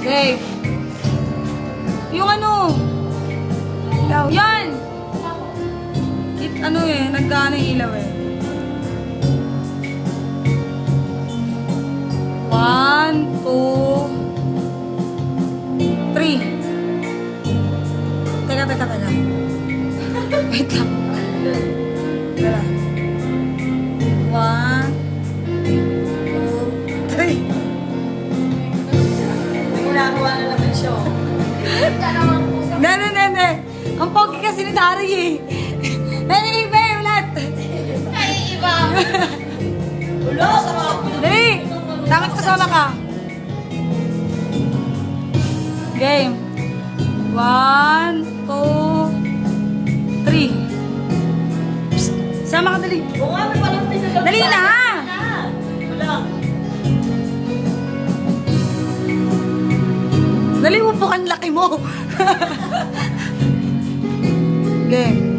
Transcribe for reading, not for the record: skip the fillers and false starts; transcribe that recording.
Dave. Yung ano? Ilaw. Yan! Ano eh, nagkaano yung ilaw eh. 1, 2, 3. Teka. Wait lang. Teka. 1, 2, 3. Ginagawa na naman siya. Nene. Ang pogi kasi ni Dari eh. Nene, iba eh, ulat. Ay, iba. Ulo, sama. Dali! Dapat kasama ka. Game. 1, 2, 3. Psst! Sama ka dali. Oo nga, may palang pinagagawa. Dali na! Wala. Dali mo po ang laki mo. Game.